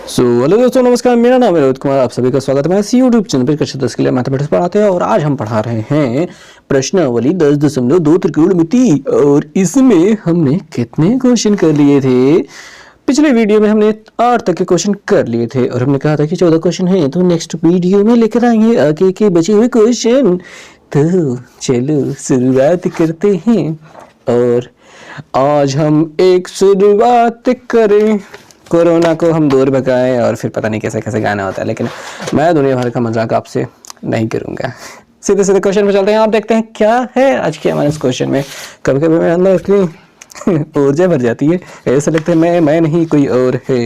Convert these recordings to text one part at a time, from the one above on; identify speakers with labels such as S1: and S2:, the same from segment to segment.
S1: Hello दोस्तों, नमस्कार। मेरा नाम है रोहित कुमार। आप सभी का स्वागत है मेरे यूट्यूब चैनल पर कक्षा 10 के लिए मैथमेटिक्स पढ़ाते हैं। और आज हम पढ़ा रहे हैं प्रश्नावली 10.2 त्रिकोणमिति। और इसमें हमने कितने क्वेश्चन कर लिए थे? पिछले वीडियो में हमने 8 तक के क्वेश्चन कर लिए थे और हमने कहा था कि 14 क्वेश्चन हैं, तो नेक्स्ट वीडियो में लेकर आएंगे आगे के बचे हुए क्वेश्चन। तो चलो शुरुआत करते हैं। और आज हम एक शुरुआत करें। कोरोना को हम दूर भगाएं। और फिर पता नहीं कैसे कैसे गाना होता है, लेकिन मैं दुनिया भर का मजाक आपसे नहीं करूंगा। सीधे सीधे क्वेश्चन पे चलते हैं। आप देखते हैं क्या है आज के हमारे इस क्वेश्चन में। कभी कभी मेरे अंदर इतनी ऊर्जा भर जाती है, ऐसा लगता है मैं नहीं कोई और है।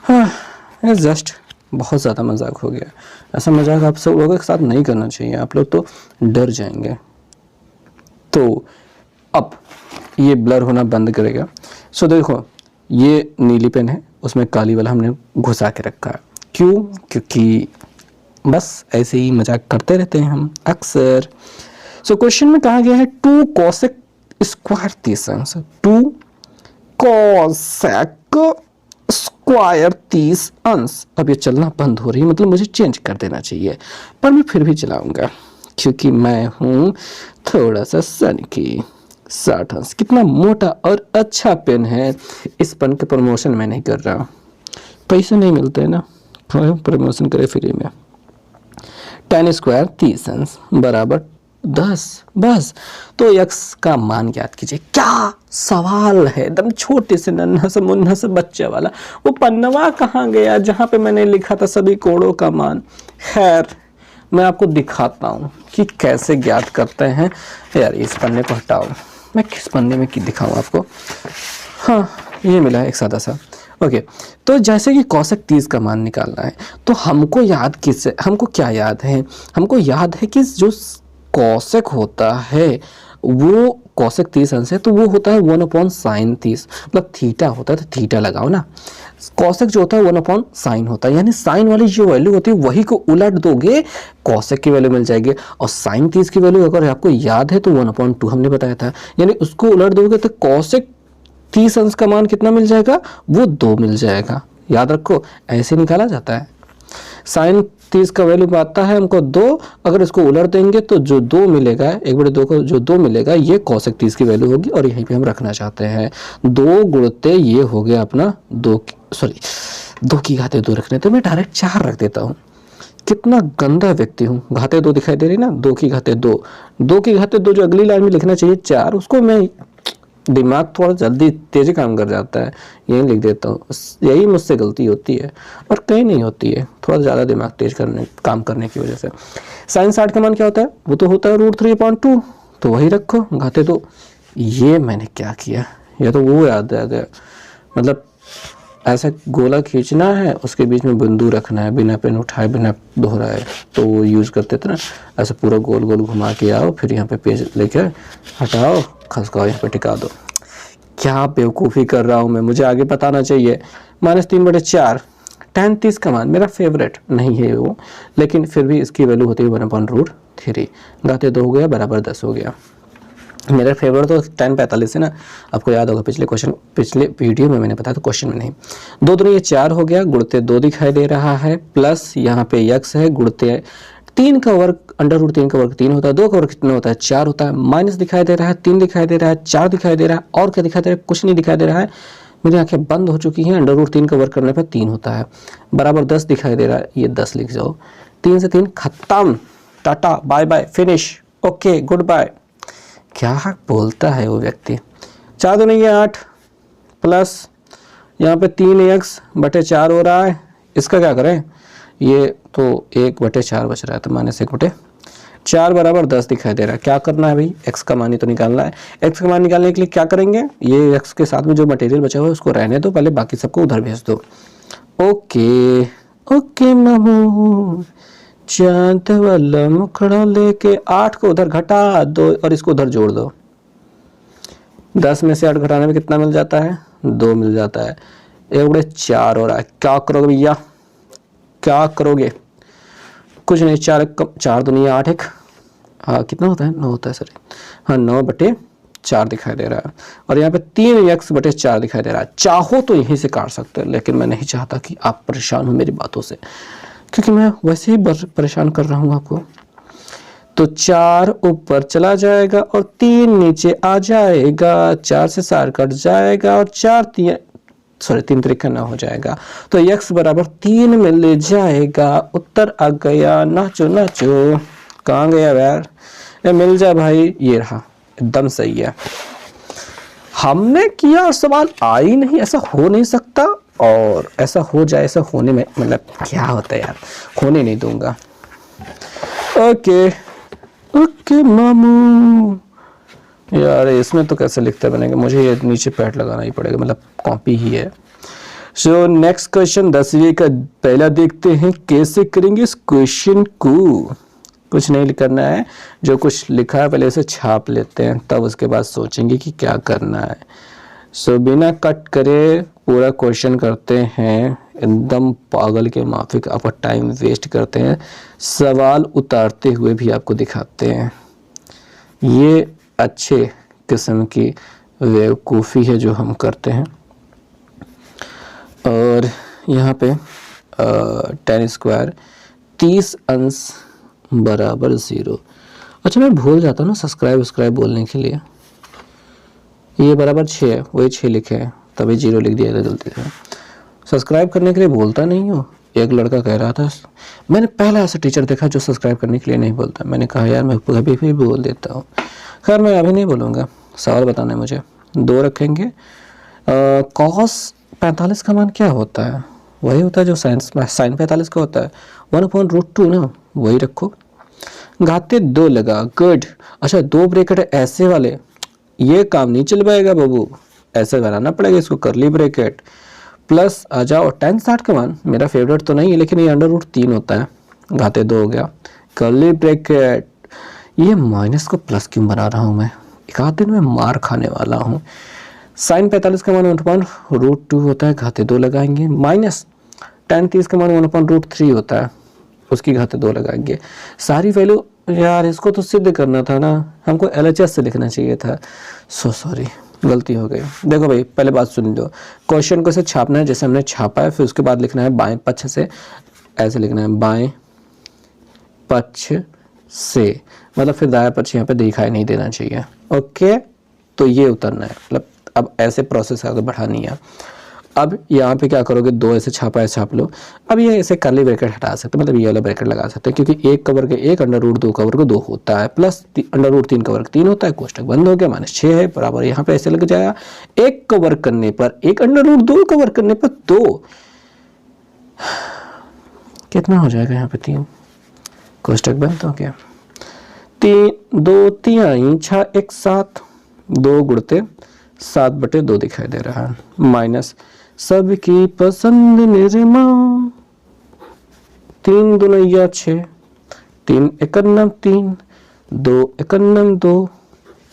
S1: हाँ, जस्ट बहुत ज़्यादा मजाक हो गया। ऐसा मजाक आप सब लोगों के साथ नहीं करना चाहिए, आप लोग तो डर जाएंगे। तो अब ये ब्लर होना बंद करेगा। सो देखो, ये नीली पेन है, उसमें काली वाला हमने घुसा के रखा है। क्यों? क्योंकि बस ऐसे ही मजाक करते रहते हैं हम अक्सर। सो क्वेश्चन में कहा गया है 2 कोसेक स्क्वायर 30 अंश। 2 कोसेक स्क्वायर 30 अंश। अब ये चलना बंद हो रही है, मतलब मुझे चेंज कर देना चाहिए, पर मैं फिर भी चलाऊंगा क्योंकि मैं हूँ थोड़ा सा सन की 60 अंश। कितना मोटा और अच्छा पेन है। इस पेन के प्रमोशन मैं नहीं कर रहा, पैसे नहीं मिलते हैं ना, प्रमोशन करे फ्री में। 10 स्क्वायर 30 अंश बराबर 10। बस तो यक्स का मान ज्ञात कीजिए। क्या सवाल है, एकदम छोटे से नन्हा से मुन्ना से बच्चे वाला। वो पन्नवा कहाँ गया जहाँ पे मैंने लिखा था सभी कोणों का मान? खैर, मैं आपको दिखाता हूँ कि कैसे ज्ञात करते हैं। यार इस पन्ने को हटाओ, मैं किस पन्ने में दिखाऊं आपको। हाँ, ये मिला है एक सादा सा। ओके, तो जैसे कि कोसेक 30 का मान निकालना है, तो हमको क्या याद है? हमको याद है कि जो कोसेक होता है वो कोसेक 30 अंश है, तो वो होता है 1/sin 30, मतलब थीटा होता है, तो थीटा लगाओ ना। कोसेक जो होता है 1/sin होता है, यानी साइन वाली जो वैल्यू होती है वही को उलट दोगे, कोसेक की वैल्यू मिल जाएगी। और sin 30 की वैल्यू अगर आपको याद है तो 1/2 हमने बताया था, यानी उसको उलट दोगे तो कोसेक 30 अंश का मान कितना मिल जाएगा? वो 2 मिल जाएगा। याद रखो, ऐसे निकाला जाता है। sin 30 का वैल्यू आता है हमको 2, अगर इसको उलट देंगे तो जो 2 मिलेगा, 1/2 को जो 2 मिलेगा ये कोसेक 30 की वैल्यू होगी। और यहीं पे हम रखना चाहते हैं 2 गुणते ये हो गया अपना 2 की घाते 2 रखने, तो मैं डायरेक्ट 4 रख देता हूँ। कितना गंदा व्यक्ति हूँ। घाते 2 दिखाई दे रही ना, 2 की घाते 2, 2 की घाते 2 जो अगली लाइन में लिखना चाहिए 4, उसको मैं दिमाग थोड़ा जल्दी तेजी काम कर जाता है, यही लिख देता हूँ। यही मुझसे गलती होती है और कहीं नहीं होती है, थोड़ा ज़्यादा दिमाग तेज काम करने की वजह से। sin 60 का मान क्या होता है? वो तो होता है √3/2, तो वही रखो घाते 2। ये मैंने क्या किया, ये तो वो याद आ गया। मतलब ऐसा गोला खींचना है, उसके बीच में बिंदु रखना है, बिना पेन उठाए बिना दोहराए। तो वो यूज़ करते थे ना, ऐसे पूरा गोल गोल घुमा के आओ, फिर यहाँ पे पेज लेके हटाओ, खसकाओ, यहाँ पे टिका दो। क्या बेवकूफ़ी कर रहा हूँ मैं, मुझे आगे बताना चाहिए। -3/4 tan 30 का मान मेरा फेवरेट नहीं है वो, लेकिन फिर भी इसकी वैल्यू होती है 1/√3। घाते 2 हो गया बराबर 10 हो गया। मेरा फेवरेट तो tan 45 है ना, आपको याद होगा पिछले वीडियो में मैंने बताया, तो क्वेश्चन में नहीं। 2 दूनी ये 4 हो गया, गुणते 2 दिखाई दे रहा है, प्लस यहाँ पे यक्स है, गुणते 3 का वर्ग, √3 का वर्ग 3 होता है, 2 का वर्ग कितना होता है? 4 होता है। माइनस दिखाई दे रहा है, 3 दिखाई दे रहा है, 4 दिखाई दे रहा है, और क्या दिखाई दे रहा है? कुछ नहीं दिखाई दे रहा है। मेरी आंखें बंद हो चुकी हैं। √3 का वर्ग करने पर 3 होता है, बराबर 10 दिखाई दे रहा है, ये 10 लिख जाओ। 3 से 3 खत्म, tata bye bye, finish, okay goodbye. क्या बोलता है वो व्यक्ति। 4 दूनी ये 8, प्लस यहाँ पे 3x/4 हो रहा है, इसका क्या करें? ये तो 1/4 बच रहा है, तो -1/4 बराबर 10 दिखाई दे रहा है। क्या करना है भाई? x का मान ही तो निकालना है। x का मान निकालने के लिए क्या करेंगे? ये x के साथ में जो मटेरियल बचा हुआ है उसको रहने दो, पहले बाकी सबको उधर भेज दो। ओके मामू, चांद वाला मुखड़ा लेके 8 को उधर घटा दो और इसको उधर जोड़ दो। 10 में से 8 घटाने में कितना मिल जाता है? 2 मिल जाता है। 1/4 हो रहा है। क्या करोगे भैया, क्या करोगे? कुछ नहीं, 4 दूनी 8, 1 हाँ कितना होता है? 9 होता है, सॉरी हाँ 9/4 4 दिखाई दे रहा है और यहाँ पे 3x/4 दिखाई दे रहा है। चाहो तो यहीं से काट सकते हो, लेकिन मैं नहीं चाहता कि आप परेशान हो मेरी बातों से, क्योंकि मैं वैसे ही परेशान कर रहा हूँ आपको। तो 4 ऊपर चला जाएगा और 3 नीचे आ जाएगा, 4 से 4 कट जाएगा और 3 तरीका ना हो जाएगा, तो x बराबर 3 में ले जाएगा। उत्तर आ गया। नाचो नाचो। कहाँ गया यार, ये मिल जा भाई। ये रहा, एकदम सही है। हमने किया और सवाल आ ही नहीं, ऐसा हो नहीं सकता। और ऐसा हो जाए, ऐसा होने में मतलब क्या होता है यार, होने नहीं दूंगा। ओके ओके मामू। यार इसमें तो कैसे लिखते बनेगा, मुझे ये नीचे पैड लगाना ही पड़ेगा, मतलब कॉपी ही है। सो नेक्स्ट क्वेश्चन 10वीं का पहला देखते हैं, कैसे करेंगे इस क्वेश्चन को। कुछ नहीं करना है, जो कुछ लिखा है पहले इसे छाप लेते हैं, तब उसके बाद सोचेंगे कि क्या करना है। सो बिना कट करे पूरा क्वेश्चन करते हैं, एकदम पागल के माफिक आपका टाइम वेस्ट करते हैं, सवाल उतारते हुए भी आपको दिखाते हैं। ये अच्छे किस्म की बेवकूफ़ी है जो हम करते हैं। और यहाँ पे 10² 30 अंश बराबर 0। अच्छा मैं भूल जाता हूँ ना सब्सक्राइब बोलने के लिए। ये बराबर 6 है, वही 6 लिखे हैं, तभी 0 लिख दिया था गलती से। सब्सक्राइब करने के लिए बोलता नहीं हूँ। एक लड़का कह रहा था, मैंने पहला ऐसा टीचर देखा जो सब्सक्राइब करने के लिए नहीं बोलता। मैंने कहा यार मैं कभी भी बोल देता हूँ। खैर मैं अभी नहीं बोलूँगा, सवाल बताना है मुझे। 2 रखेंगे। cos 45 का मान क्या होता है, वही होता है जो sin 45 का होता है, 1/√2 ना, वही रखो। घाते 2 लगा, गुड। अच्छा 2 ब्रैकेट ऐसे वाले, ये काम नहीं चल पाएगा बाबू, ऐसे बनाना पड़ेगा इसको, करली ब्रैकेट प्लस आ जाओ tan 60 का मान मेरा फेवरेट तो नहीं है, लेकिन ये √3 होता है, घाते 2 हो गया, करली ब्रैकेट। ये माइनस को प्लस क्यों बना रहा हूँ मैं, एक आध दिन में मार खाने वाला हूँ। sin 45 का मान 1/√2 होता है, घाते 2 लगाएंगे, माइनस tan 30 का मान 1/√3 होता है, उसकी घाते 2 लगाएंगे। सारी वैल्यू यार इसको तो सिद्ध करना था ना, हमको LHS से लिखना चाहिए था। सो सॉरी, गलती हो गई। देखो भाई पहले बात सुन लो, क्वेश्चन को से छापना है जैसे हमने छापा है, फिर उसके बाद लिखना है बाएं पक्ष से, ऐसे लिखना है बाएं पक्ष से, मतलब फिर दायां पक्ष यहाँ पे दिखाई नहीं देना चाहिए। ओके, तो ये उतरना है, मतलब अब ऐसे प्रोसेस आगे बढ़ानी है। अब यहाँ पे क्या करोगे, 2 ऐसे छापा है, छाप लो। अब ये ऐसे कर्ली ब्रैकेट हटा सकते हैं, मतलब ये वाला ब्रैकेट लगा सकते हैं, क्योंकि 1 का वर्ग 1, √2 का वर्ग 2 होता है, प्लस √3 का वर्ग 3 होता है, कोष्टक बंद हो गया, -6 है बराबर, यहाँ पे ऐसे लग जाएगा 1 का वर्ग करने पर 1, √2 का वर्ग करने पर 2, कितना हो जाएगा यहाँ पे 3, कोष्टक बंद हो गया। 3 2 3 6 1 7, 2 गुणते 7/2 दिखाई दे रहा है, माइनस सबकी पसंद निरमा, 3 दूना 6, 3 एकन्नम 3, 2 एकन्नम 2,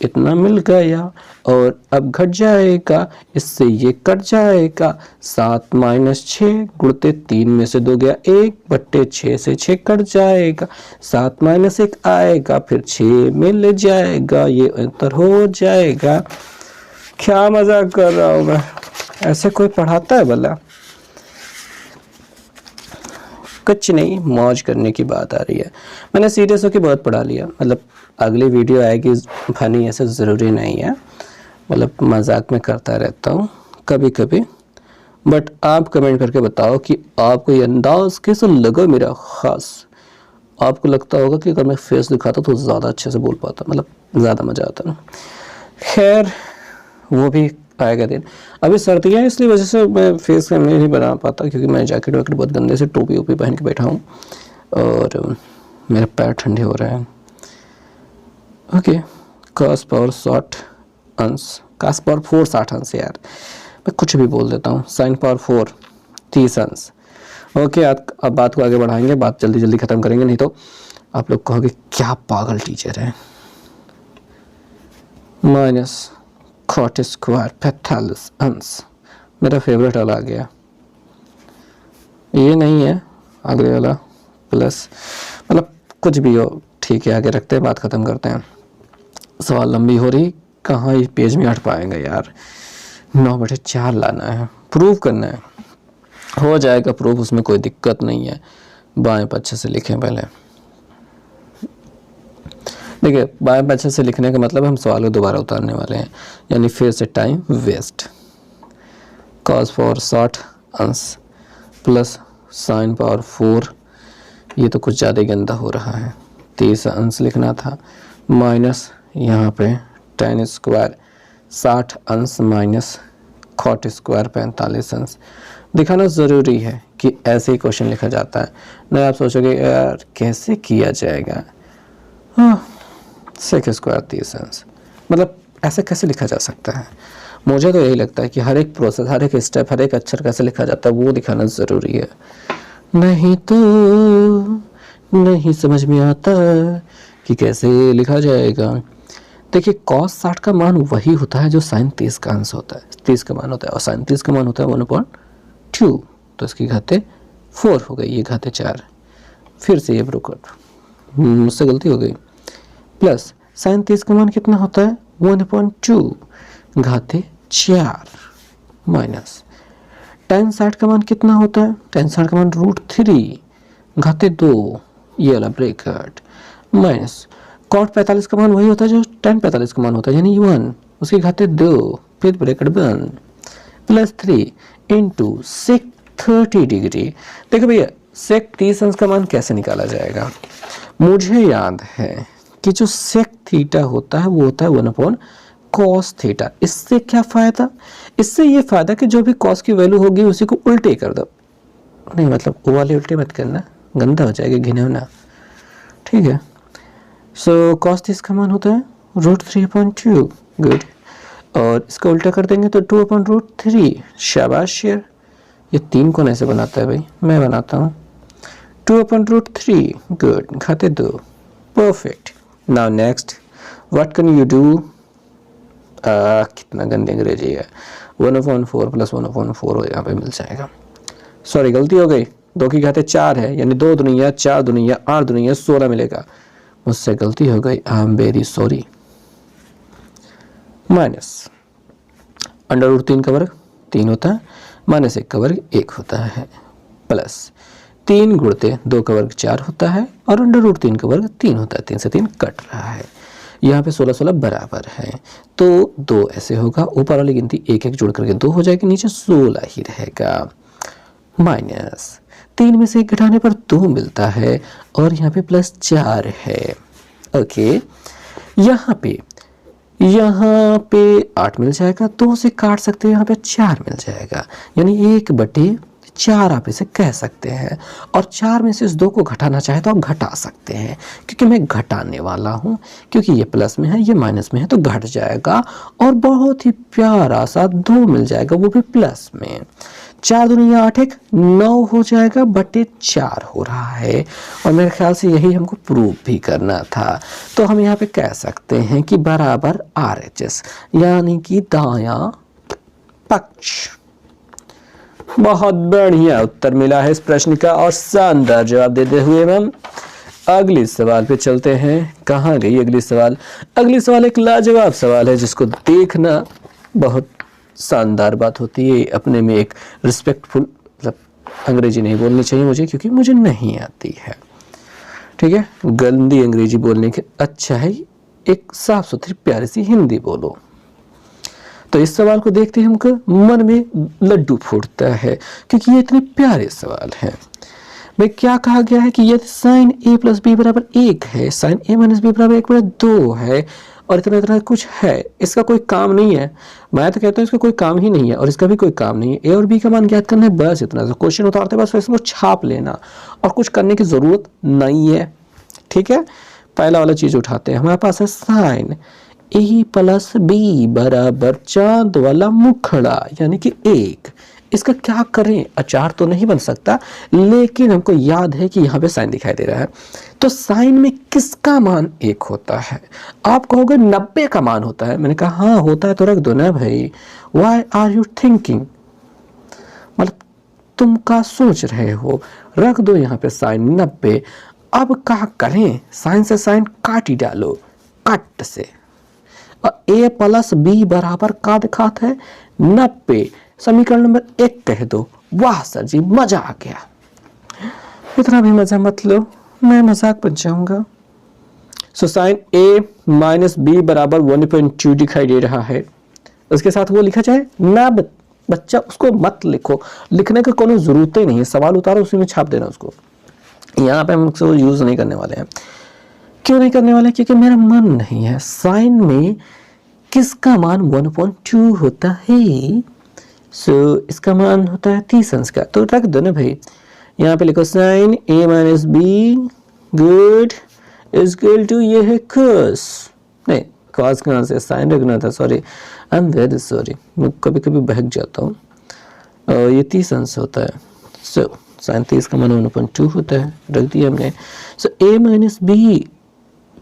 S1: इतना मिल गया। और अब घट जाएगा, इससे ये कट जाएगा, 7 - 6 गुणते 3 में से 2 गया 1/6 से 6 कट जाएगा, 7 - 1 आएगा, फिर 6 में ले जाएगा, ये अंतर हो जाएगा। क्या मजाक कर रहा हूँ मैं, ऐसे कोई पढ़ाता है भला? कुछ नहीं, मौज करने की बात आ रही है। मैंने सीरियस होकर बहुत पढ़ा लिया, मतलब अगली वीडियो आएगी फनी, ऐसा ज़रूरी नहीं है, मतलब मजाक में करता रहता हूँ कभी कभी। बट आप कमेंट करके बताओ कि आपको ये अंदाज कैसा लगा मेरा ख़ास। आपको लगता होगा कि अगर मैं फेस दिखाता तो ज़्यादा अच्छे से बोल पाता, मतलब ज़्यादा मज़ा आता ना। खैर वो भी आएगा दिन। अभी सर्दियाँ इसलिए वजह से मैं फेस कैम नहीं बना पाता, क्योंकि मैं जैकेट वैकेट बहुत गंदे से टोपी वोपी पहन के बैठा हूँ और मेरे पैर ठंडे हो रहे हैं। ओके, cos पावर 60 अंश, cos पावर 4 60 अंश, यार मैं कुछ भी बोल देता हूँ। sin पावर 4 30 अंश। ओके, अब बात को आगे बढ़ाएंगे, बात जल्दी जल्दी ख़त्म करेंगे, नहीं तो आप लोग कहोगे क्या पागल टीचर है। माइनस cot स्क्वायर 45 अंश, मेरा फेवरेट वाला आ गया, ये नहीं है अगले वाला, प्लस मतलब कुछ भी हो ठीक है, आगे रखते हैं, बात ख़त्म करते हैं। सवाल लंबी हो रही, कहाँ ये पेज में हट पाएंगे यार। 9/4 लाना है, प्रूव करना है, हो जाएगा प्रूफ, उसमें कोई दिक्कत नहीं है। बाएं पे अच्छे से लिखें पहले। देखिए बाएं पे अच्छे से लिखने का मतलब हम सवाल को दोबारा उतारने वाले हैं, यानी फिर से टाइम वेस्ट। cos पावर 60 अंश प्लस sin पावर 4, ये तो कुछ ज़्यादा गंदा हो रहा है, 30 अंश लिखना था, माइनस यहाँ पे tan स्क्वायर 60 अंश माइनस cot स्क्वायर 45 अंश। दिखाना ज़रूरी है कि ऐसे ही क्वेश्चन लिखा जाता है। नहीं आप सोचोगे यार कैसे किया जाएगा, हाँ सेक स्क्वायर 30 अंश, मतलब ऐसे कैसे लिखा जा सकता है। मुझे तो यही लगता है कि हर एक प्रोसेस, हर एक स्टेप, हर एक अक्षर कैसे लिखा जाता है वो दिखाना ज़रूरी है, नहीं तो नहीं समझ में आता कि कैसे लिखा जाएगा। देखिए cos 60 का मान वही होता है जो sin 30 का अंश होता है, 30 का मान होता है, और sin 30 का मान होता है 1/2, तो इसकी घाते 4 हो गई, ये घाते 4, फिर से ये ब्रोकट मुझसे गलती हो गई, प्लस sin 30 का मान कितना होता है 1/2 घाते 4 माइनस tan 60 का मान कितना होता है, tan 60 का मान √3 घाते 2, ये वाला ब्रैकेट, माइनस cot 45 का मान वही होता है जो tan 45 का मान होता है, यानी 1 उसके घाते 2, फिर ब्रैकेट बंद, प्लस 3 इंटू sec 30 डिग्री। देखो भैया sec 30 अंश का मान कैसे निकाला जाएगा, मुझे याद है कि जो sec थीटा होता है वो होता है 1/cos थीटा। इससे क्या फ़ायदा, इससे ये फ़ायदा कि जो भी cos की वैल्यू होगी उसी को उल्टे कर दो, नहीं मतलब वो वाले उल्टे मत करना, गंदा हो जाएगा, घिनौना, ठीक है। सो cos 30 का मान होता है √3/2, गुड, और इसका उल्टा कर देंगे तो 2/√3, शाबाश यार। ये 3 कौन ऐसे बनाता है भाई, मैं बनाता हूँ, 2/√3, गुड, घाते 2, perfect. Now next what can you do, कितना गंदी अंग्रेजी है, 1/4 प्लस 1/4 यहाँ पे मिल जाएगा, सॉरी गलती हो गई, 2 की घाते 4 है, यानी 2 दुनिया 4 दुनिया 8 दुनिया 16 मिलेगा, मुझसे गलती हो गई, I am very sorry. Minus √3 का वर्ग 3 होता है, माइनस 1 का वर्ग 1 होता है, प्लस 3 गुणते 2 का वर्ग 4 होता है, और √3 का वर्ग 3 होता है, 3 से 3 कट रहा है, यहाँ पे 16 बराबर है, तो 2 ऐसे होगा, ऊपर वाली गिनती 1 जुड़ करके 2 हो जाएगी, नीचे 16 ही रहेगा, माइनस 3 में से 1 घटाने पर 2 मिलता है, और यहाँ पे प्लस 4 है, ओके। यहाँ पे 8 मिल जाएगा, 2 से काट सकते हैं, यहाँ पे 4 मिल जाएगा, यानी 1/4 आप इसे कह सकते हैं, और 4 में से इस 2 को घटाना चाहे तो आप घटा सकते हैं, क्योंकि मैं घटाने वाला हूँ, क्योंकि ये प्लस में है ये माइनस में है तो घट जाएगा, और बहुत ही प्यारा सा 2 मिल जाएगा, वो भी प्लस में, 4 दुनिया 8 1 9 हो जाएगा, बटे 4 हो रहा है, और मेरे ख्याल से यही हमको प्रूव भी करना था, तो हम यहाँ पे कह सकते हैं कि बराबर RHS, यानी कि दायां पक्ष। बहुत बढ़िया उत्तर मिला है इस प्रश्न का, और शानदार जवाब देते हुए हम अगले सवाल पे चलते हैं। कहाँ गई अगली सवाल, अगली सवाल एक लाजवाब सवाल है जिसको देखना बहुत शानदार बात होती है, अपने में एक रिस्पेक्टफुल, मतलब अंग्रेजी नहीं बोलनी चाहिए मुझे क्योंकि मुझे नहीं आती है, ठीक है, गंदी अंग्रेजी बोलने के अच्छा है एक साफ सुथरी प्यारी सी हिंदी बोलो। तो इस सवाल को देखते ही हमको मन में लड्डू फूटता है, क्योंकि ये इतने प्यारे सवाल हैं। भाई क्या कहा गया है कि यदि sin a प्लस b बराबर 1 है, sin a माइनस b बराबर 1/2 है, और इतना इतना कुछ है, इसका कोई काम नहीं है, मैं तो कहता हूँ इसका कोई काम ही नहीं है, और इसका भी कोई काम नहीं है, a और b का मान ज्ञात करना है, बस इतना सा क्वेश्चन उतारते बस इसको छाप लेना, और कुछ करने की जरूरत नहीं है, ठीक है। पहला वाला चीज उठाते हैं, हमारे पास है sin a प्लस b बराबर चांद वाला मुखड़ा, यानी कि 1। इसका क्या करें, अचार तो नहीं बन सकता, लेकिन हमको याद है कि यहाँ पे साइन दिखाई दे रहा है, तो साइन में किसका मान 1 होता है, आप कहोगे 90 का मान होता है, मैंने कहा हाँ होता है तो रख दो ना भाई, वाई आर यू थिंकिंग, मतलब तुम क्या सोच रहे हो, रख दो यहाँ पे साइन 90। अब क्या करें, साइन से साइन काट ही डालो, कट से, और ए प्लस बी बराबर का दिखाता है 90। समीकरण नंबर 1 कह दो। वाह सर जी, मजा आ गया। इतना भी मजा मत लो, मैं मजाक बन जाऊंगा। So sine A minus B बराबर 1.2 दिखाई दे रहा है। उसके साथ वो लिखा जाए ना बच्चा, उसको मत लिखो, लिखने का कोई जरूरत ही नहीं है। सवाल उतारो, उसी में छाप देना उसको। यहाँ पे हम उसको यूज नहीं करने वाले हैं। क्यों नहीं करने वाले? क्योंकि मेरा मन नहीं है। साइन में किसका मान 1.2 होता है? सो इसका मान होता है 30 अंश का। तो रख दो ना भाई, यहाँ पे लिखो sine A minus B good is equal to, ये है cos, नहीं cos कहाँ से, साइन रखना था, sorry, I am very sorry, मैं कभी कभी बहक जाता हूँ। ये 30 अंश होता है। सो साइन 30 का मान 1.2 होता है, रख दिया हमने। So A minus B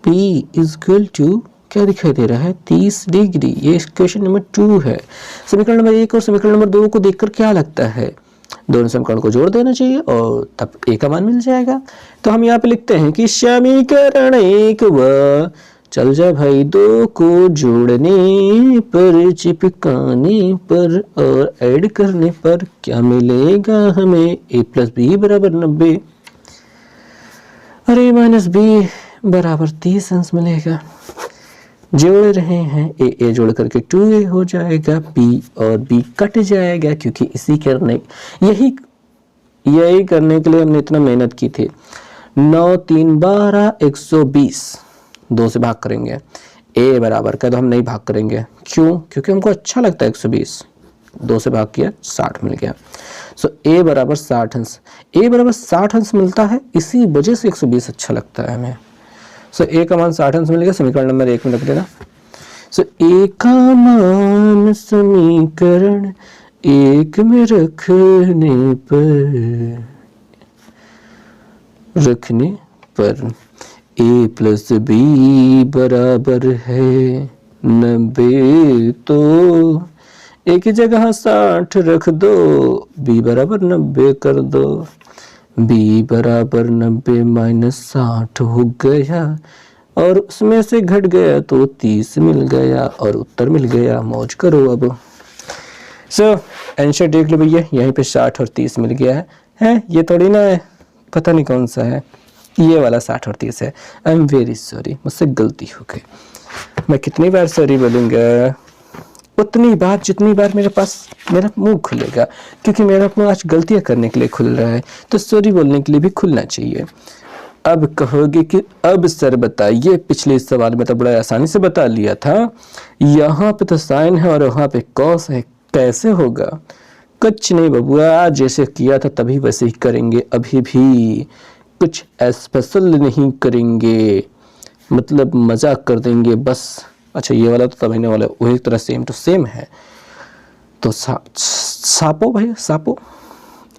S1: is equal to क्या दिखाई दे रहा है? 30 डिग्री। ये क्वेश्चन नंबर 2 है। समीकरण नंबर 1 और समीकरण नंबर 2 को देखकर क्या लगता है? दोनों समीकरण को जोड़ देना चाहिए और तब ए का मान मिल जाएगा। तो हम यहाँ पे लिखते हैं कि समीकरण 1 व, चल जा भाई, 2 को जोड़ने पर, चिपकाने पर और ऐड करने पर क्या मिलेगा हमें? ए प्लस बी बराबर 90 और ए माइनस बी बराबर 30 अंश मिलेगा। जोड़ रहे हैं, ए जोड़ करके 2a हो जाएगा, b और b कट जाएगा, क्योंकि इसी करने यही करने के लिए हमने इतना मेहनत की थी। 9 3 12 120, 2 से भाग करेंगे। a बराबर का तो हम नहीं भाग करेंगे, क्यों? क्योंकि हमको अच्छा लगता है 120। 2 से भाग किया, 60 मिल गया। सो a बराबर 60 अंश, a बराबर 60 अंश मिलता है, इसी वजह से 120 अच्छा लगता है हमें। सो ए का मान 60 अंश मिलेगा। समीकरण नंबर 1 में रख देना। सो ए का मान समीकरण 1 में रखने पर ए प्लस बी बराबर है 90। तो ए की जगह 60 रख दो, बी बराबर 90 कर दो। b बराबर 90 माइनस 60 हो गया और उसमें से घट गया तो 30 मिल गया और उत्तर मिल गया। मौज करो अब। सो आंसर देख लो भैया, यहीं पे 60 और 30 मिल गया है। ये थोड़ी ना है, पता नहीं कौन सा है, ये वाला 60 और 30 है। आई एम वेरी सॉरी, मुझसे गलती हो गई। मैं कितनी बार सॉरी बोलूँगा? उतनी बार जितनी बार मेरा मुंह खुलेगा, क्योंकि मेरा मुंह आज गलतियां करने के लिए खुल रहा है, तो सॉरी बोलने के लिए भी खुलना चाहिए। अब कहोगे कि अब सर बताइए, पिछले सवाल में तो बड़ा आसानी से बता लिया था, यहाँ पे तो साइन है और वहाँ पे कॉस है, कैसे होगा? कुछ नहीं बबुआ, जैसे किया था तभी वैसे ही करेंगे, अभी भी कुछ स्पेशल नहीं करेंगे, मतलब मजाक कर देंगे बस। अच्छा, ये वाला तो तभी वाला वही तरह सेम टू सेम है। तो सापो भाई, सापो।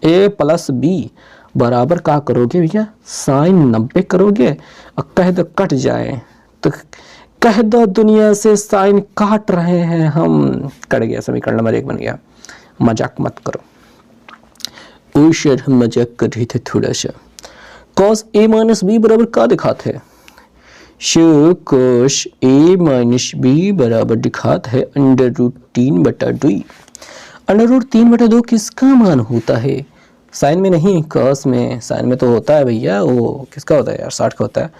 S1: ए प्लस बी बराबर का करोगे भैया? साइन 90 करोगे और कह दो कट जाए, तो कह दो दुनिया से साइन काट रहे हैं हम। कट गया, समीकरण नंबर 1 बन गया। मजाक मत करो। ओ सर, हम मजाक कर रहे थे थोड़ा सा। कॉस ए माइनस बी बराबर का दिखाते हैं? कोश ए माइनस बी बराबर दिखाता है √3/2। √3/2 किसका मान होता है? साइन में नहीं, कॉस में। साइन में तो होता है भैया, वो किसका होता है यार? 60 का होता है।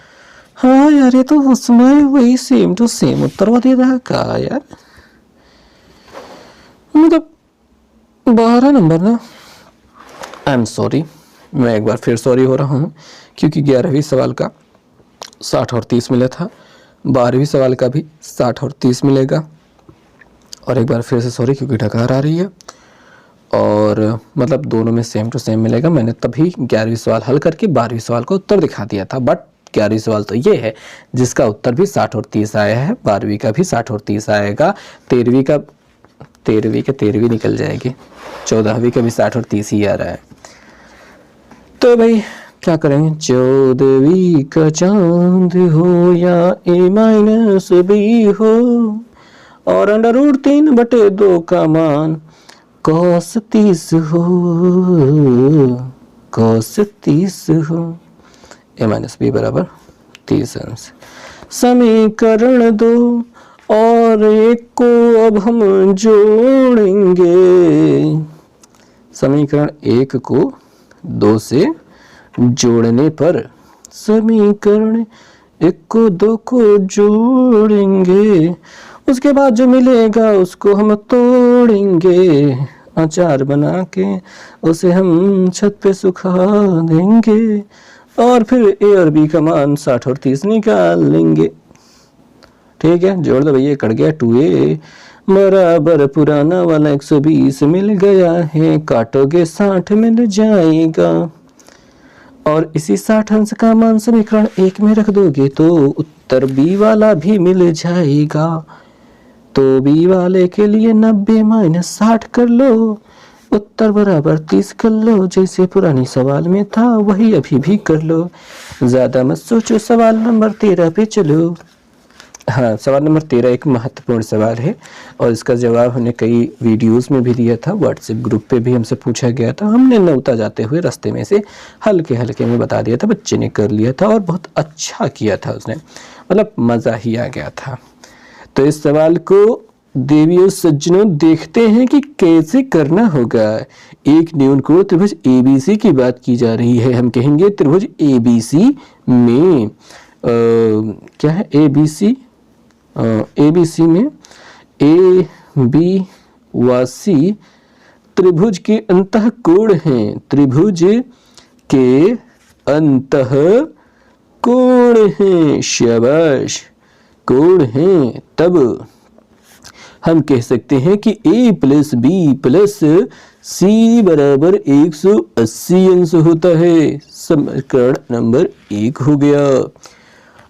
S1: हाँ यार, ये तो उसमें वही सेम टू सेम उत्तर दे रहा का यार, मतलब 12 नंबर ना। आई एम सॉरी, मैं एक बार फिर सॉरी हो रहा हूँ, क्योंकि 11वीं सवाल का 60 और 30 मिला था, 12वीं सवाल का भी 60 और 30 मिलेगा। और एक बार फिर से सॉरी, क्योंकि ढकार आ रही है और मतलब दोनों में सेम टू सेम मिलेगा। मैंने तभी 11वीं सवाल हल करके 12वीं सवाल का उत्तर दिखा दिया था, बट 11वीं सवाल तो ये है जिसका उत्तर भी 60 और 30 आया है, 12वीं का भी 60 और 30 आएगा, 13वीं का 13वीं निकल जाएगी, 14वीं का भी 60 और 30 ही आ रहा है। तो भाई क्या करेंगे? 14वीं का चांद हो या ए माइनस बी हो और √3/2 का मान cos 30 हो, cos 30 हो, ए माइनस बी बराबर 30 अंश। समीकरण 2 और और एक को अब हम जोड़ेंगे। समीकरण 1 को 2 से जोड़ने पर समीकरण 1 को 2 को जोड़ेंगे, उसके बाद जो मिलेगा उसको हम तोड़ेंगे, अचार बना के उसे हम छत पे सुखा देंगे और फिर ए और बी का मान 60 और 30 निकाल लेंगे। ठीक है, जोड़ दो भैया, कट गया 2a बराबर पुराना वाला 120 मिल गया है, काटोगे 60 मिल जाएगा और इसी 60 अंश का मान समीकरण 1 में रख दोगे तो उत्तर बी वाला भी मिल जाएगा। तो बी वाले के लिए 90 माइनस 60 कर लो, उत्तर बराबर 30 कर लो। जैसे पुरानी सवाल में था वही अभी भी कर लो, ज्यादा मत सोचो। सवाल नंबर 13 पे चलो। हाँ, सवाल नंबर 13 एक महत्वपूर्ण सवाल है और इसका जवाब हमने कई वीडियोस में भी दिया था, व्हाट्सएप ग्रुप पे भी हमसे पूछा गया था। हमने नौता जाते हुए रास्ते में से हल्के हल्के में बता दिया था, बच्चे ने कर लिया था और बहुत अच्छा किया था उसने, मतलब मज़ा ही आ गया था। तो इस सवाल को देवियों सज्जनों देखते हैं कि कैसे करना होगा। एक न्यूनकोण त्रिभुज ABC की बात की जा रही है। हम कहेंगे त्रिभुज ABC में क्या है, ABC में A, B व C त्रिभुज के अंतः कोण हैं, त्रिभुज के अंतः कोण हैं, शाबाश, कोण हैं। तब हम कह सकते हैं कि A plus B plus C बराबर 180 अंश होता है। समीकरण नंबर 1 हो गया।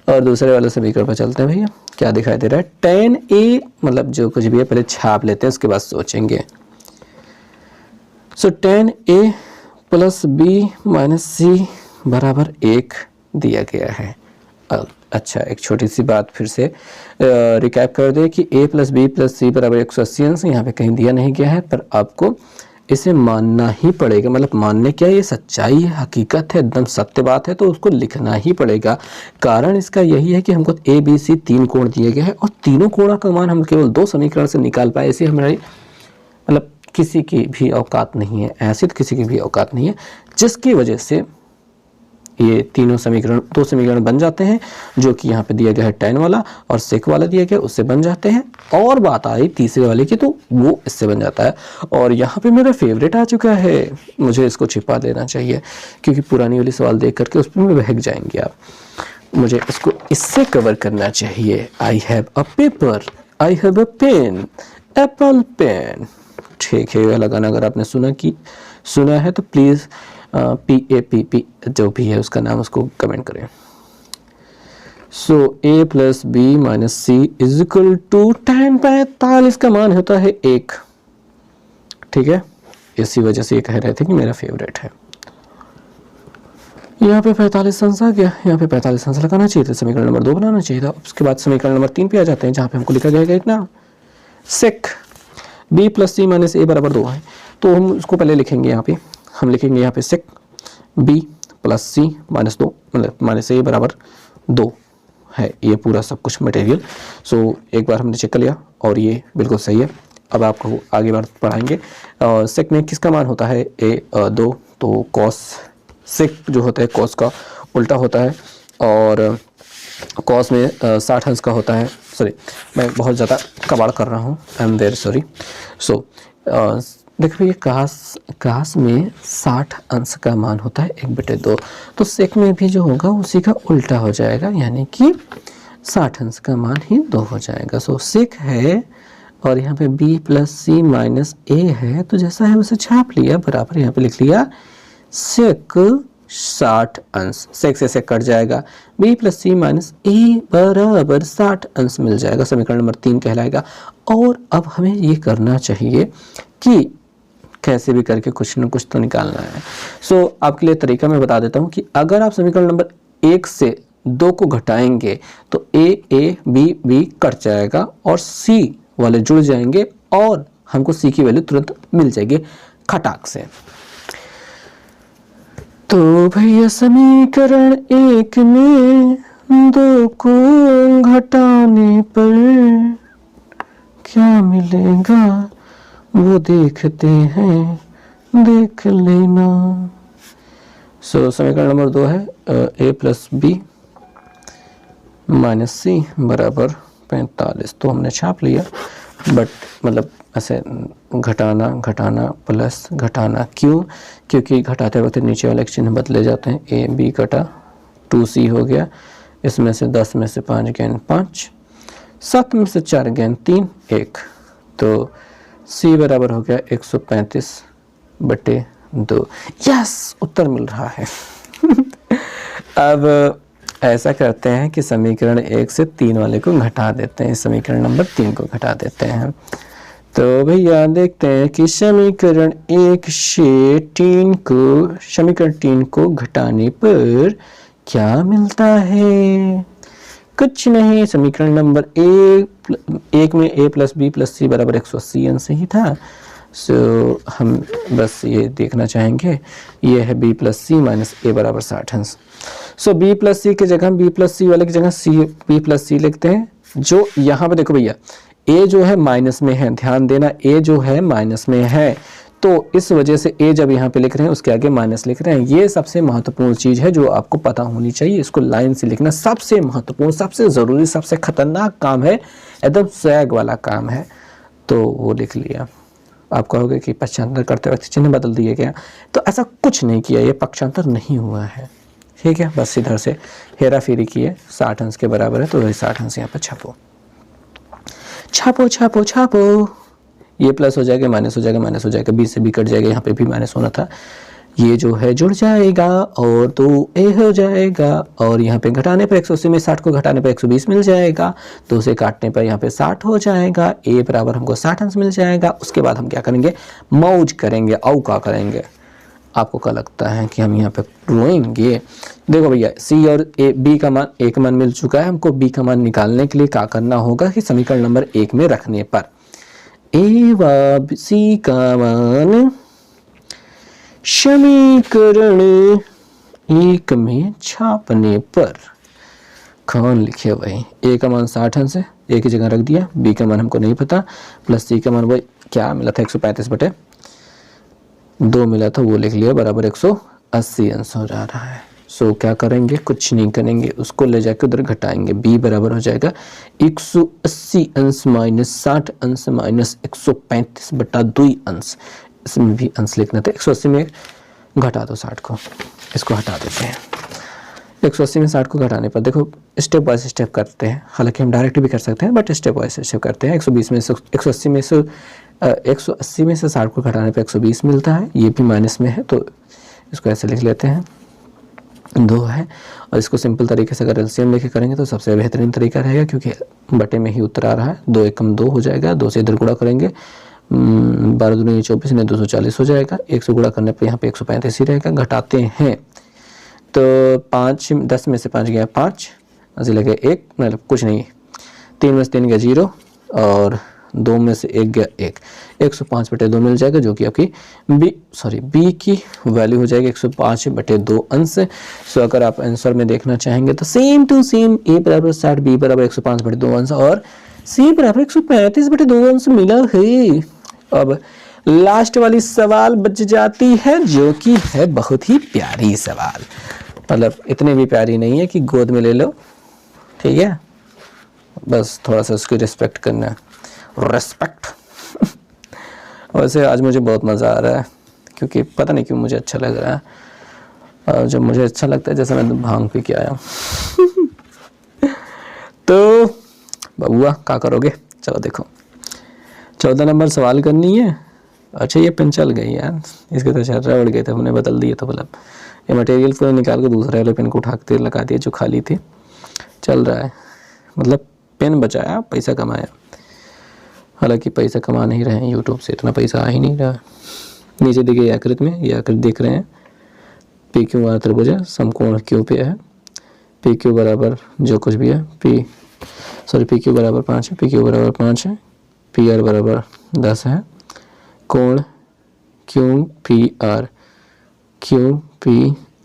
S1: और दूसरे वाले समीकरण पर चलते हैं भैया। क्या दिखाई दे रहा है, tan A, मतलब जो कुछ भी है पहले छाप लेते हैं उसके बाद सोचेंगे। सो tan A plus B minus C बराबर 1 दिया गया है। अच्छा, एक छोटी सी बात फिर से रिकैप कर दे कि A plus B plus C बराबर 180 अंश यहाँ पे कहीं दिया नहीं गया है, पर आपको इसे मानना ही पड़ेगा। मतलब मानने क्या, ये सच्चाई है, हकीकत है, एकदम सत्य बात है, तो उसको लिखना ही पड़ेगा। कारण इसका यही है कि हमको ABC 3 कोण दिए गए हैं और तीनों कोणों का मान हम केवल 2 समीकरण से निकाल पाए। ऐसे हमारी मतलब किसी की भी औकात नहीं है, ऐसी तो किसी की भी औकात नहीं है, जिसकी वजह से ये तीनों समीकरण 2 समीकरण बन जाते हैं, जो कि यहाँ पे दिया गया है tan वाला और sec वाला दिया गया, उससे बन जाते हैं। और बात आई तीसरे वाले की, तो वो इससे बन जाता है। और यहाँ पे मेरा फेवरेट आ चुका है, मुझे इसको छिपा देना चाहिए क्योंकि पुरानी वाली सवाल देख करके उस पर बहक जाएंगे आप। मुझे इसको इससे कवर करना चाहिए। I have a paper, I have a pen, apple pen. ठीक है, वाला गाना अगर आपने सुना है तो प्लीज़ PAPP जो भी है उसका नाम, उसको कमेंट करें। So A plus B minus C is equal to tan 45 का मान होता है 1। ठीक है, इसी वजह से ये कह रहे थे कि मेरा फेवरेट है। यहाँ पे 45 अंश आ गया, यहाँ पे 45 अंश लगाना चाहिए था, समीकरण नंबर 2 बनाना चाहिए था। उसके बाद समीकरण नंबर 3 पे आ जाते हैं, जहाँ पे हमको लिखा गया है इतना sec B plus C minus A बराबर 2 है। तो हम उसको पहले लिखेंगे, यहाँ पे हम लिखेंगे यहाँ पे sec B plus C minus 2 मतलब माइनस A बराबर 2 है, ये पूरा सब कुछ मटेरियल। सो एक बार हमने चेक कर लिया और ये बिल्कुल सही है। अब आपको आगे बार पढ़ाएंगे। सेक में किसका मान होता है, A 2, तो कॉस सेक जो होता है कॉस का उल्टा होता है और कॉस में 60 अंश का होता है। सॉरी, मैं बहुत ज़्यादा कबाड़ कर रहा हूँ, आई एम वेरी सॉरी। सो देखो ये कास में 60 अंश का मान होता है 1/2, तो सेक में भी जो होगा उसी का उल्टा हो जाएगा, यानी कि 60 अंश का मान ही 2 हो जाएगा। सो सेक है और यहाँ पे B plus C minus A है, तो जैसा है उसे छाप लिया, बराबर यहाँ पे लिख लिया सेक 60 अंश। सेक से सेक कट जाएगा, B plus C minus A बराबर 60 अंश मिल जाएगा, समीकरण नंबर 3 कहलाएगा। और अब हमें ये करना चाहिए कि कैसे भी करके कुछ न कुछ तो निकालना है। सो आपके लिए तरीका मैं बता देता हूँ कि अगर आप समीकरण नंबर 1 से 2 को घटाएंगे तो B कट जाएगा और C वाले जुड़ जाएंगे और हमको C की वैल्यू तुरंत मिल जाएगी खटाक से। तो भैया समीकरण 1 में 2 को घटाने पर क्या मिलेगा वो देखते हैं, देख लेना। समीकरण नंबर 2 है a प्लस बी माइनस सी बराबर 45। तो हमने छाप लिया, बट मतलब ऐसे घटाना घटाना प्लस घटाना, क्यों? क्योंकि घटाते वक्त नीचे वाले चिन्ह बदले जाते हैं। ए बी कटा 2c हो गया, इसमें से 10 में से 5 गेन 5, 7 में से 4 गेन 3 1, तो c बराबर हो गया 135/2। यस, उत्तर मिल रहा है। अब ऐसा करते हैं कि समीकरण 1 से 3 वाले को घटा देते हैं, समीकरण नंबर 3 को घटा देते हैं। तो भैया देखते हैं कि समीकरण 1 से 3 को घटाने पर क्या मिलता है? कुछ नहीं, समीकरण नंबर 1 में a प्लस बी प्लस सी बराबर 180 अंश ही था। सो हम बस ये देखना चाहेंगे, ये है b plus C minus a बराबर 60 अंश। सो b प्लस सी की जगह हम b प्लस सी वाले की जगह b प्लस सी लिखते हैं। जो यहाँ पे देखो भैया, a जो है माइनस में है, ध्यान देना, a जो है माइनस में है, तो इस वजह से a जब यहाँ पे लिख रहे हैं उसके आगे माइनस लिख रहे हैं। ये सबसे महत्वपूर्ण चीज है जो आपको पता होनी चाहिए। इसको लाइन से लिखना सबसे महत्वपूर्ण, सबसे जरूरी, सबसे खतरनाक काम है, एकदम स्वैग वाला काम है। तो वो लिख लिया। आप कहोगे कि पक्षांतर करते वक्त चिन्ह बदल दिए गया, तो ऐसा कुछ नहीं किया, ये पक्षांतर नहीं हुआ है, ठीक है। बस इधर से हेरा फेरी किए, 60 अंश के बराबर है, तो वही 60 अंश यहाँ पर छापो छापो छापो छापो। ये प्लस हो जाएगा, माइनस हो जाएगा, माइनस हो जाएगा, बी से बी कट जाएगा, यहाँ पे भी माइनस होना था, ये जो है जुड़ जाएगा और तो ए हो जाएगा, और यहाँ पे घटाने पर 180 में 60 को घटाने पर 120 मिल जाएगा, 2 से काटने पर यहाँ पे 60 हो जाएगा, ए बराबर हमको 60 अंश मिल जाएगा। उसके बाद हम क्या करेंगे? मौज करेंगे। और क्या करेंगे? आपको क्या लगता है कि हम यहाँ पे रोएंगे? देखो भैया, सी और बी का मान, ए का मान मिल चुका है, हमको बी का मान निकालने के लिए क्या करना होगा कि समीकरण नंबर 1 में रखने पर ए व सी का मान समीकरण 1 में छापने पर कौन लिखे भाई? ए का मान 60 अंश है, ए की जगह रख दिया, बी का मान हमको नहीं पता, प्लस सी का मान वही क्या मिला था 135/2 मिला था, वो लिख लिया, बराबर 180 अंश हो जा रहा है। सो क्या करेंगे? कुछ नहीं करेंगे, उसको ले जाकर उधर घटाएंगे। बी बराबर हो जाएगा 180 अंश माइनस 60 अंश माइनस 135/2 अंश। इसमें भी अंश लिखना था, 180 में घटा दो 60 को, इसको हटा देते हैं। 180 में 60 को घटाने पर देखो स्टेप बाय स्टेप करते हैं, हालांकि हम डायरेक्ट भी कर सकते हैं, बट स्टेप बाय स्टेप करते हैं। 120 में से 180 में से 60 को घटाने पर 120 मिलता है, ये भी माइनस में है, तो इसको ऐसे लिख लेते हैं, 2 है। और इसको सिंपल तरीके से अगर एलसीएम लेके करेंगे तो सबसे बेहतरीन तरीका रहेगा, क्योंकि बटे में ही उत्तर आ रहा है। 2 एकम 2 हो जाएगा, 2 से इधर गुणा करेंगे, 12 दूनी 24 ने 240 हो जाएगा, 1 से गुणा करने पर यहाँ पे 135 ही रहेगा। घटाते हैं तो 10 में से 5 गया 5, ऐसे लगे 1, मतलब कुछ नहीं, 3 में से 3 गया 0, और 2 में से 1 गया 1, 105/2 मिल जाएगा, जो कि आपकी बी की वैल्यू हो जाएगी 105/2 अंश। सो अगर आप आंसर में देखना चाहेंगे तो सेम टू सेम ए बराबर 60, बी बराबर 105/2 अंश और सी बराबर 135/2 अंश मिला है। अब लास्ट वाली सवाल बच जाती है, जो कि है बहुत ही प्यारी सवाल, मतलब इतनी भी प्यारी नहीं है कि गोद में ले लो, ठीक है, बस थोड़ा सा उसकी रिस्पेक्ट करना, रेस्पेक्ट। वैसे आज मुझे बहुत मज़ा आ रहा है, क्योंकि पता नहीं क्यों मुझे अच्छा लग रहा है, और जब मुझे अच्छा लगता है जैसे मैं भांग पी के आया। तो बबुआ क्या करोगे? चलो देखो, 14 नंबर सवाल करनी है। अच्छा ये पेन चल गई यार, इसके तो शर्रा उड़ गए थे, हमने बदल दिए, तो मतलब ये मटेरियल को निकाल के दूसरे वाले पेन को उठा के लगा दिया जो खाली थी। चल रहा है, मतलब पेन बचाया, पैसा कमाया। हालांकि पैसा कमा नहीं रहे हैं यूट्यूब से, इतना पैसा आ ही नहीं रहा। नीचे देखिए आकृति में, ये आकृति देख रहे हैं, पी क्यू आर त्रिभुज है, समकोण क्यू पे है, पी क्यू बराबर जो कुछ भी है, पी क्यू बराबर 5 है, पी क्यू बराबर 5 है, पी आर बराबर 10 है, कोण क्यू पी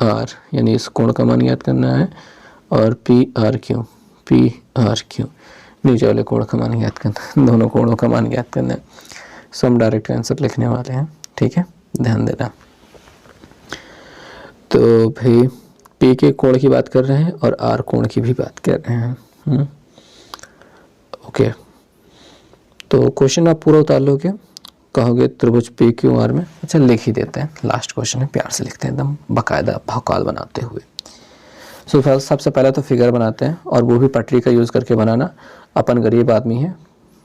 S1: आर यानी इस कोण का मान याद करना है, और पी आर क्यू नीचे वाले कोण का मान ज्ञात करना है, दोनों कोणों का मान ज्ञात करना है। सो हम डायरेक्ट आंसर लिखने वाले हैं, ठीक है, ध्यान देना। तो भाई पी के कोण की बात कर रहे हैं और आर कोण की भी बात कर रहे हैं। ओके, तो क्वेश्चन आप पूरा उतार लोगे, कहोगे त्रिभुज पी क्यू आर में। अच्छा लिख ही देते हैं, लास्ट क्वेश्चन है, प्यार से लिखते हैं एकदम बाकायदा भौकाल बनाते हुए। सो सबसे पहले तो फिगर बनाते हैं, और वो भी पटरी का यूज़ करके बनाना। अपन गरीब आदमी है,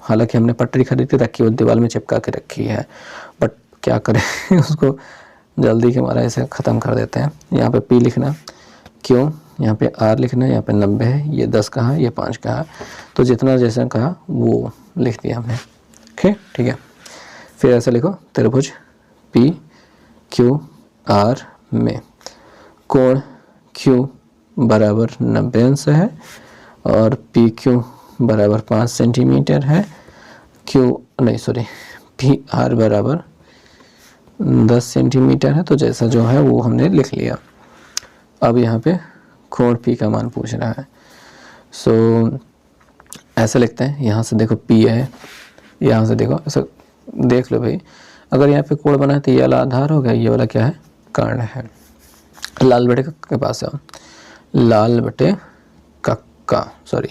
S1: हालांकि हमने पटरी खरीद के रखी, वो दीवार में चिपका के रखी है, बट क्या करें उसको जल्दी के मारा इसे ख़त्म कर देते हैं। यहाँ पे पी लिखना, क्यों, यहाँ पे आर लिखना, यहाँ पे 90 है, ये 10 कहा, ये 5 कहा, तो जितना जैसा कहा वो लिख दिया हमने। ठीक है, फिर ऐसे लिखो, त्रिभुज पी क्यू आर में कोण क्यू बराबर 90 अंश है और पी क्यू बराबर 5 सेंटीमीटर है, पी आर बराबर 10 सेंटीमीटर है। तो जैसा जो है वो हमने लिख लिया। अब यहाँ पे कोण पी का मान पूछ रहा है, सो ऐसे लिखते हैं। यहाँ से देखो पी है, यहाँ से देखो, ऐसा देख लो भाई, अगर यहाँ पे कोण बना है तो ये वाला आधार हो गया, ये वाला क्या है, कर्ण है। लाल बटे के पास आओ, लाल बटे कक्का, सॉरी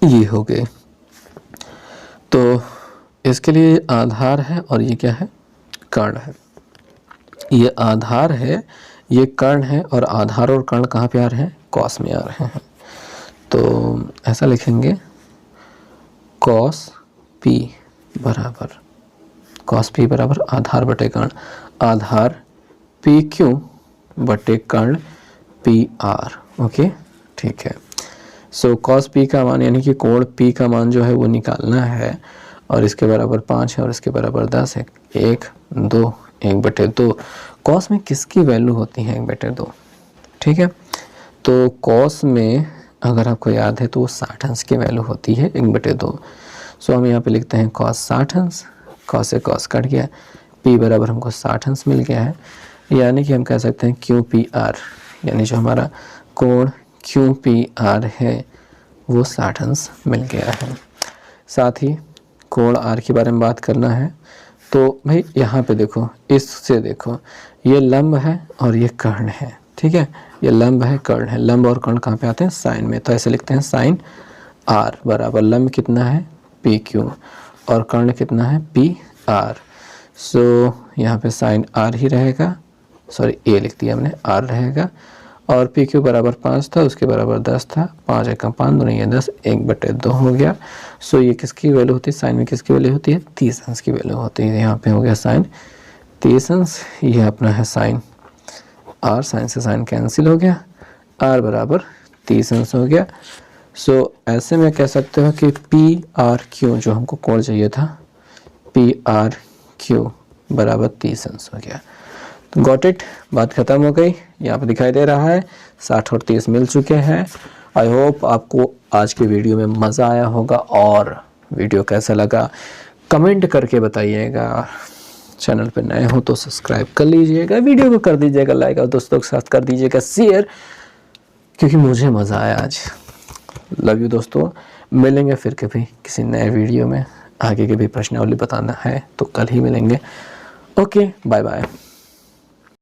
S1: ये हो गए। तो इसके लिए आधार है और ये क्या है, कर्ण है। ये आधार है, ये कर्ण है, और आधार और कर्ण कहाँ पे आ रहे हैं, कॉस में आ रहे हैं। तो ऐसा लिखेंगे, कॉस पी बराबर आधार बटे कर्ण, आधार पी क्यू बटे कर्ण पी आर। ओके, ठीक है। सो कॉस पी का मान यानी कि कोण पी का मान जो है वो निकालना है, और इसके बराबर 5 है और इसके बराबर 10 है। 1 2 1/2। कॉस में किसकी वैल्यू होती है, 1/2, ठीक है। तो कॉस में अगर आपको याद है तो वो 60 अंश की वैल्यू होती है, 1/2। सो हम यहाँ पे लिखते हैं कॉस 60 अंश, कॉस से कॉस कट गया, पी बराबर हमको 60 अंश मिल गया है, यानी कि हम कह सकते हैं क्यू पी आर, यानी जो हमारा कोण क्यू पी आर है वो 60 अंश मिल गया है। साथ ही कोण आर के बारे में बात करना है, तो भाई यहाँ पे देखो, इससे देखो, ये लंब है और ये कर्ण है, ठीक है, ये लंब है, कर्ण है। लंब और कर्ण कहाँ पे आते हैं, साइन में, तो ऐसे लिखते हैं साइन आर बराबर लंब कितना है, पी क्यू, और कर्ण कितना है, पी आर। सो यहाँ पे साइन आर ही रहेगा, सॉरी ए लिख दिया हमने, आर रहेगा, और पी क्यू बराबर 5 था, उसके बराबर 10 था, 5 एकम 5 दूनी है 10, 1/2 हो गया। सो ये किसकी वैल्यू होती है, साइन में किसकी वैल्यू होती है, 30 अंश की वैल्यू होती है। यहाँ पे हो गया साइन 30 अंश, ये अपना है साइन आर, साइन से साइन कैंसिल हो गया, आर बराबर 30 अंश हो गया। सो ऐसे में कह सकते हो कि पी आर क्यू जो हमको कोण चाहिए था, पी आर क्यू बराबर 30 अंश हो गया। तो गॉट इट, बात खत्म हो गई। यहाँ पे दिखाई दे रहा है 60 और 30 मिल चुके हैं। आई होप आपको आज की वीडियो में मज़ा आया होगा, और वीडियो कैसा लगा कमेंट करके बताइएगा। चैनल पे नए हो तो सब्सक्राइब कर लीजिएगा, वीडियो को कर दीजिएगा लाइक, और दोस्तों के साथ कर दीजिएगा शेयर, क्योंकि मुझे मज़ा आया आज। लव यू दोस्तों, मिलेंगे फिर कभी किसी नए वीडियो में। आगे के भी प्रश्नावली बताना है तो कल ही मिलेंगे। Okay, bye bye.